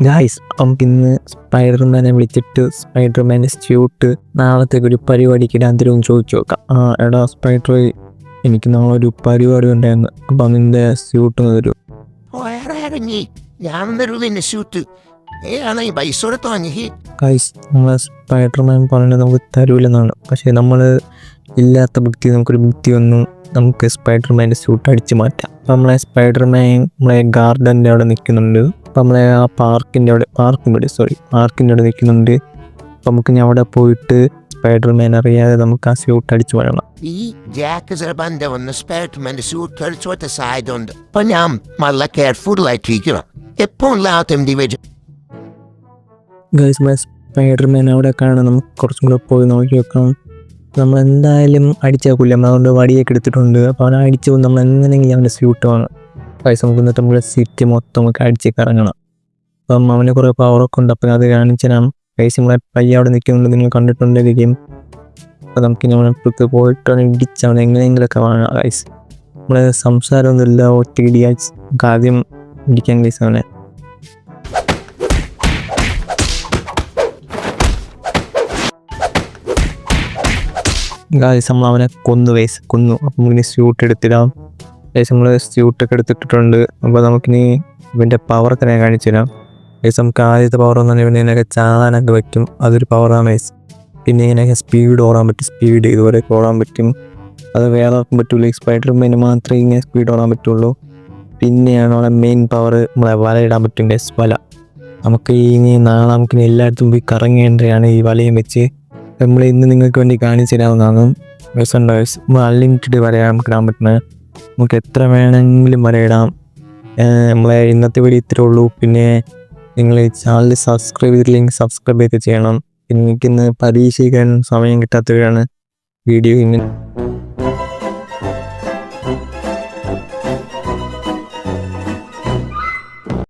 Guys, നമുക്കിന്ന് സ്പൈഡർമാനെ വിളിച്ചിട്ട് സ്പൈഡർമാൻ്റെ suit നാളത്തേക്ക് ഒരു പരിപാടിക്ക് ഇടാൻ തരുമെന്ന് ചോദിച്ചു നോക്കാം. എടാ സ്പൈഡർ, എനിക്ക് നാളെ ഒരു പരിപാടി ഉണ്ടായിരുന്നു, അപ്പം നിന്റെ സ്യൂട്ട് ഒന്ന് തരൂ. ഗായ്സ്, നമ്മളെ സ്പൈഡർമാൻ പറഞ്ഞത് നമുക്ക് തരൂലെന്നാണ്. പക്ഷേ നമ്മൾ ഇല്ലാത്ത ബുദ്ധി നമുക്കൊരു ബുദ്ധി വന്നു, നമുക്ക് സ്പൈഡർമാൻ്റെ സ്യൂട്ട് അടിച്ചു മാറ്റാം. അപ്പം നമ്മളെ സ്പൈഡർമാൻ നമ്മളെ ഗാർഡൻ്റെ അവിടെ നിൽക്കുന്നുണ്ട്. അപ്പം നമ്മളെ ആ പാർക്കിൻ്റെ അവിടെ നിൽക്കുന്നുണ്ട്. അപ്പം നമുക്ക് ഇനി അവിടെ പോയിട്ട് സ്പൈഡർമാൻ അറിയാതെ നമുക്ക് ആ സ്യൂട്ട് അടിച്ചു വരണം. ഈ ജാക്ക് ബന്ധ വന്ന് സ്പൈഡർമാൻ്റെ സ്യൂട്ട് അടിച്ചു ഒറ്റ സാധ്യതയുണ്ട്. അപ്പം ഞാൻ നല്ല കെയർഫുള്ളായിട്ടിരിക്കണം. എപ്പോൾ ഗൈസ്, നമ്മളെ സ്പൈഡർമാൻ അവിടെ കാണാൻ നമുക്ക് കുറച്ചും കൂടെ പോയി നോക്കി വെക്കണം. നമ്മൾ എന്തായാലും അടിച്ചേക്കില്ല, നമ്മൾ അതുകൊണ്ട് വടിയൊക്കെ എടുത്തിട്ടുണ്ട്. അപ്പോൾ അവനെ അടിച്ചു പോകും, നമ്മൾ എങ്ങനെയെങ്കിലും അവൻ്റെ സ്യൂട്ട് വാങ്ങണം. പൈസ നമുക്ക് എന്നിട്ട് നമ്മുടെ സിറ്റി മൊത്തം നമുക്ക് അടിച്ചേക്ക് ഇറങ്ങണം. അപ്പം അവന് കുറേ പവറൊക്കെ ഉണ്ട്, അപ്പം അത് കാണിച്ചാൽ പൈസ നമ്മളെ പയ്യ അവിടെ നിൽക്കുന്നുണ്ട്, നിങ്ങൾ കണ്ടിട്ടുണ്ടെങ്കിൽ. അപ്പോൾ നമുക്ക് നമ്മളെപ്പോഴത്തെ പോയിട്ട് അവനെ ഇടിച്ച് അവനെ എങ്ങനെയെങ്കിലൊക്കെ വാങ്ങാം. ഗൈസ്, നമ്മളെ സംസാരമൊന്നുമില്ല, ഒറ്റ ഇടിയാ ആദ്യം ഇടിക്കാൻ ഗൈസ് അവനെ. ഗൈസ്, നമ്മൾ അവനെ കൊന്നു. അപ്പം ഇനി സ്യൂട്ട് എടുത്തിടാം. ഗൈസ്, നമ്മൾ സ്യൂട്ടൊക്കെ എടുത്തിട്ടുണ്ട്. അപ്പോൾ നമുക്കിനി ഇവൻ്റെ പവറൊക്കെ ഞാൻ കാണിച്ചു തരാം. ഗൈസ്, നമുക്ക് ആദ്യത്തെ പവർ എന്ന് പറഞ്ഞാൽ ഇതിനൊക്കെ ചാടാനൊക്കെ പറ്റും, അതൊരു പവറാണ് ഗൈസ്. പിന്നെ ഇതിനൊക്കെ സ്പീഡ് ഓടാൻ പറ്റും, ഇതുവരെ ഓടാൻ പറ്റും. അത് വേറെ ആർക്കും പറ്റില്ല, ഈ സ്പൈഡർമാന് മാത്രമേ ഇങ്ങനെ സ്പീഡ് ഓടാൻ പറ്റുള്ളൂ. പിന്നെയാണ് അവിടെ മെയിൻ പവർ, നമ്മളെ വല ഇടാൻ പറ്റും ഗൈസ്, വല. നമുക്ക് ഇനി നാളെ നമുക്കിനി എല്ലായിടത്തും പോയി കറങ്ങേണ്ടതാണ് ഈ വലയും വെച്ച്. നമ്മൾ ഇന്ന് നിങ്ങൾക്ക് വേണ്ടി കാണിച്ചു തരാവുന്നതാണ്. നമ്മൾ അൺലിമിറ്റഡ് വരയാണ് നമുക്ക് ഇടാൻ പറ്റുന്നത്, നമുക്ക് എത്ര വേണമെങ്കിലും വരയിടാം. നമ്മളെ ഇന്നത്തെ വീഡിയോ ഇത്രേ ഉള്ളൂ. പിന്നെ നിങ്ങൾ ഈ ചാനൽ സബ്സ്ക്രൈബ് ചെയ്തില്ലെങ്കിൽ സബ്സ്ക്രൈബ് ചെയ്ത് ചെയ്യണം. പിന്നെ എനിക്കിന്ന് പരീക്ഷിക്കാൻ സമയം കിട്ടാത്തവരാണ് വീഡിയോ ഇങ്ങനെ